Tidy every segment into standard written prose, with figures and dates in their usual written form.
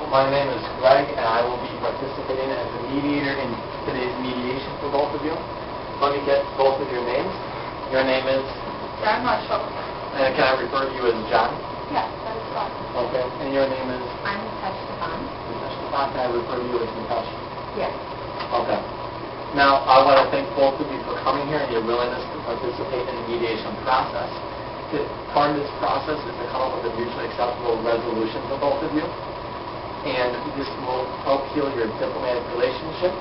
my name is Greg, and I will be participating as the mediator in today's mediation for both of you. Let me get both of your names. Your name is? John Marshall. And can I refer to you as John? Yes, that is fine. Okay. And your name is? I'm Natasha Stefan. Natasha Stefan. Can I refer to you as Natasha? Yes. Okay. Now, I want to thank both of you for coming here and your willingness to participate in the mediation process. Part of this process is to come up with a mutually acceptable resolution for both of you. And this will help heal your diplomatic relationship.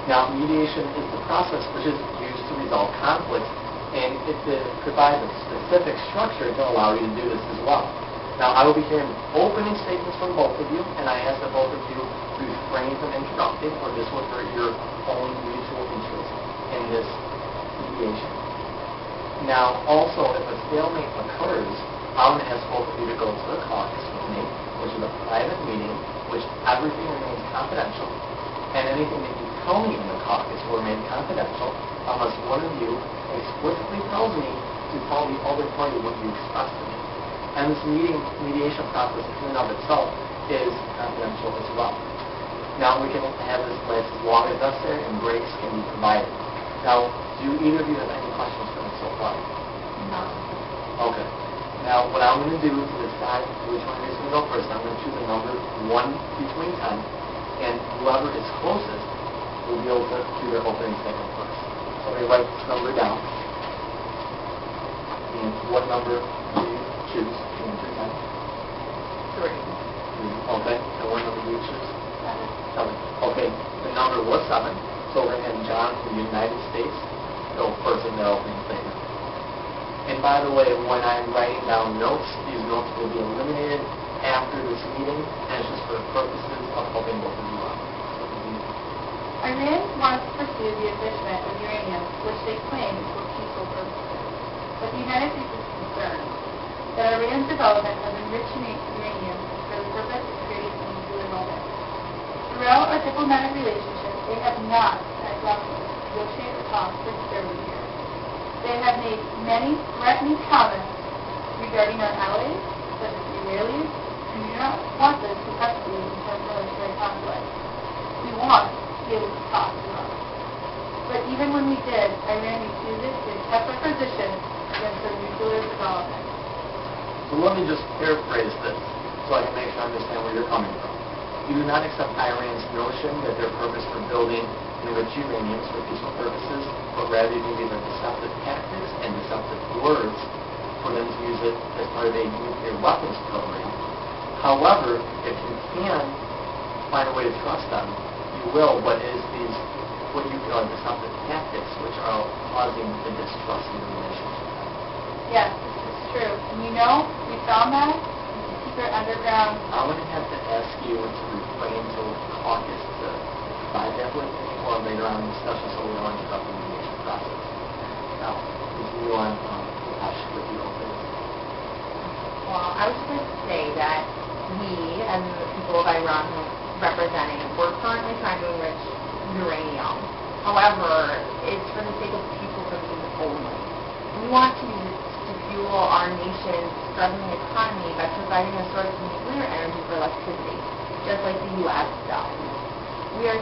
Now, mediation is the process which is used to resolve conflicts, and it provides a specific structure to allow you to do this as well. Now, I will be hearing opening statements from both of you, and I ask that both of you refrain from interrupting, or this will hurt your own mutual interest in this mediation. Now, also, if a stalemate occurs, I'm going to ask both of you to go to the caucus with me, which is a private meeting, which everything remains confidential, and anything that you tell me in the caucus will remain confidential unless one of you explicitly tells me to tell the other party what you expressed to me. And this mediation process in and of itself is confidential as well. Now, we can have this last as long as necessary, and breaks can be provided. Now, do either of you have any questions for me so far? No. Okay. Now, what I'm going to do to decide which one is going to go first, I'm going to choose a number 1 between 10, and whoever is closest will be able to do their opening statement first. So we write this number down. And what number do you choose? 1 through 10? 3. Okay. And what number do you choose? 7. 7. Okay. The number was 7. So we're going to have John from the United States go first in their opening statement. And by the way, when I'm writing down notes, these notes will be eliminated after this meeting, and it's just for the purposes of helping both of you out. Iran wants to pursue the enrichment of uranium, which they claim is for peaceful purposes. But the United States is concerned that Iran's development of enriching uranium is for the purpose of creating a nuclear weapon. Throughout our diplomatic relationship, they have not had problems to negotiate or talk for 30 years. They have made many threatening comments regarding our allies, such as the Israelis, and do not want us to escalate into a military conflict. We want to be able to talk to them. But even when we did, Iran refused to accept our position against their nuclear development. So let me just paraphrase this so I can make sure I understand where you're coming from. You do not accept Iran's notion that their purpose for building enriched uranium is for peaceful purposes, but rather you think these are deceptive tactics and deceptive words for them to use it as part of a nuclear weapons program. However, if you can find a way to trust them, you will, but it is these, what you call deceptive tactics, which are causing the distrust in the relationship. Yes, this is true. And you know, we found that in the secret underground. I'm going to have to ask you to refrain to caucus to provide that with me or later on in the discussion so we don't interrupt the mediation process. Now, continue on with the open. Well, I was just going to say that we, as the people of Iran representing, we're currently trying to enrich uranium. However, it's for the sake of people from use only. We want to use it to fuel our nation's struggling economy by providing a source of nuclear energy for electricity, just like the U.S. does. We are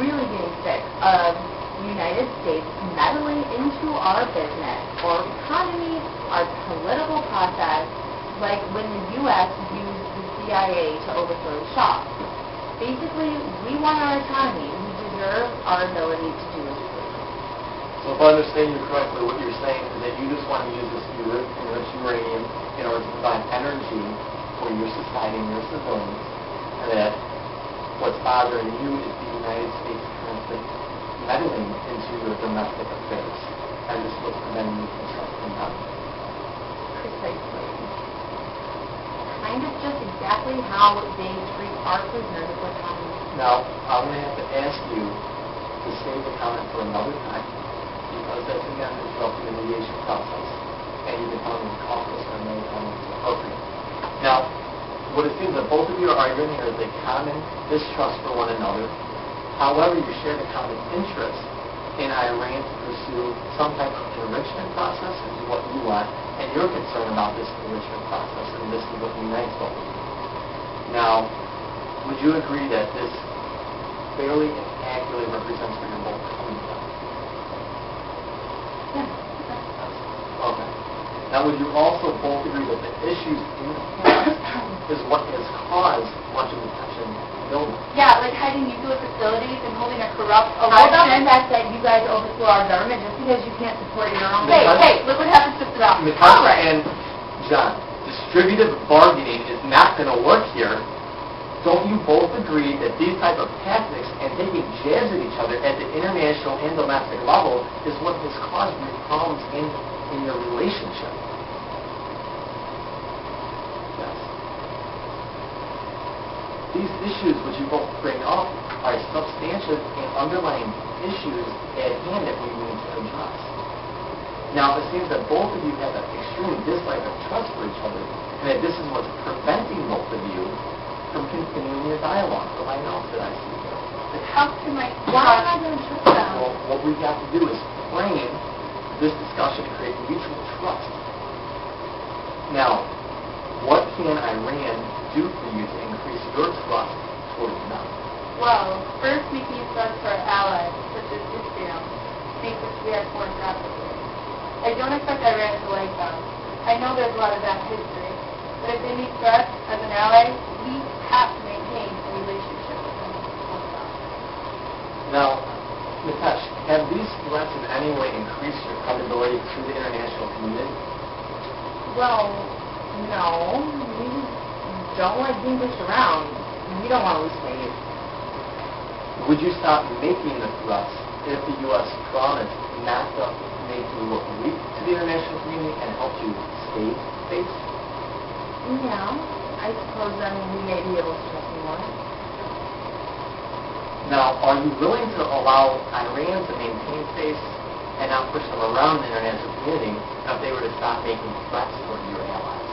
really getting sick of the United States meddling into our business, our economy, our political process, like when the U.S. used the CIA to overthrow Shah. Basically, we want our autonomy. We deserve our ability to do as we please. So if I understand you correctly, what you're saying is that you just want to use this enriched uranium in order to provide energy for your society and your civilians, and that what's bothering you is the United States currently meddling into your domestic affairs, and this is what's preventing you from trusting them. Precisely. Kind of just exactly how they treat our prisoners at Guantanamo. Now, I'm going to have to ask you to save the comment for another time, because that's again interrupting the mediation process, and you can tell me the caucus or another time it's appropriate. Now, what it seems that both of you are arguing here is a common distrust for one another. However, you share the common interest in Iran to pursue some type of enrichment process, which is what you want, and you're concerned about this enrichment process, and this is what unites both of you. Now, would you agree that this fairly and accurately represents where you're both coming from? Okay. Now, would you also both agree that the issues in the past is what has caused much of the tension in the building? Yeah, like hiding nuclear facilities and holding a corrupt How about the election. fact that you guys overthrow our government just because you can't support your own? Hey, look what happens to Saddam. Natasha and John, distributive bargaining is not going to work here. Don't you both agree that these type of tactics and taking jabs at each other at the international and domestic level is what has caused these problems in your relationship? Yes. These issues which you both bring up are substantial and underlying issues at hand that we need to address. Now, it seems that both of you have an extreme dislike of trust for each other, and that this is what's preventing both of you from continuing your dialogue. So I know that I see here. But how can I Why am I going to trust them? Well, what we have to do is frame this discussion to create mutual trust. Now, what can Iran do for you to increase your trust towards them? Well, first making a trust for our allies, such as Israel, makes us react more rapidly. I don't expect Iran to like them. I know there's a lot of that history. But if they need trust as an ally, we have to maintain a relationship with them. Now, Nitesh, have these threats in any way increased your credibility to the international community? Well, no. We don't like being pushed around. We don't want to lose face. Would you stop making the threats if the U.S. promised not to make you look weak to the international community and help you save face? Yeah. I suppose then we may be able to trust more. Now, are you willing to allow Iran to maintain face and not push them around the international community if they were to stop making threats toward your allies?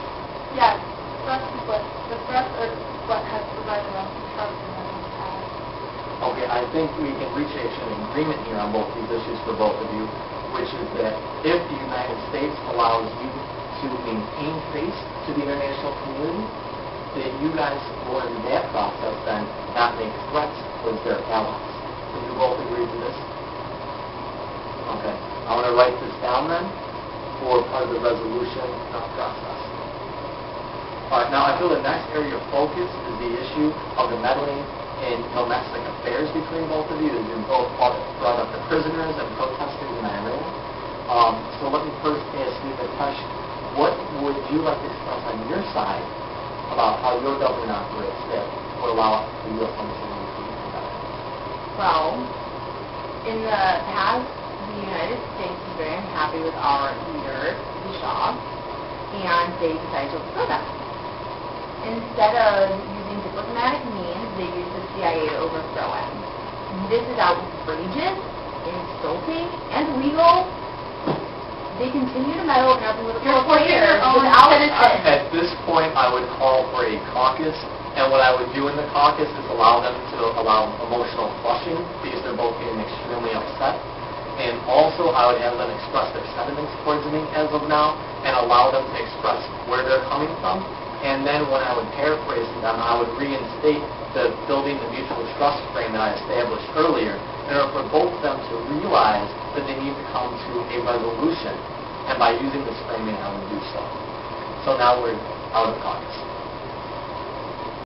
Yes, trust is what, the trust is what has provided us with trust in them in the past. Okay, I think we can reach an agreement here on both these issues for both of you, which is that if the United States allows you to maintain face to the international community, that you guys will, in that process, then not make threats towards their allies. Can you both agree to this? Okay. I want to write this down then for part of the resolution process. All right. Now, I feel the next area of focus is the issue of the meddling in domestic affairs between both of you. You both brought up the prisoners and protesters in Iran. So let me first ask you, Nitesh, what would you like to express on your side about how your government operates that would allow the U.S. understanding to be together? Well, in the past, the United States is very unhappy with our leader, the Shah, and they decided to overthrow them. Instead of using diplomatic means, they used the CIA to overthrow him. This is outrageous, insulting, and illegal. They continue to meddle in our political affairs without us. At this point, I would call for a caucus, and what I would do in the caucus is allow emotional flushing because they're both getting extremely upset. And also, I would have them express their sentiments towards me as of now, and allow them to express where they're coming from. And then when I would paraphrase them, I would reinstate the building the mutual trust frame that I established earlier, in order for both of them to realize that they need to come to a resolution. And by using this framing, I would do so. So now we're out of the caucus.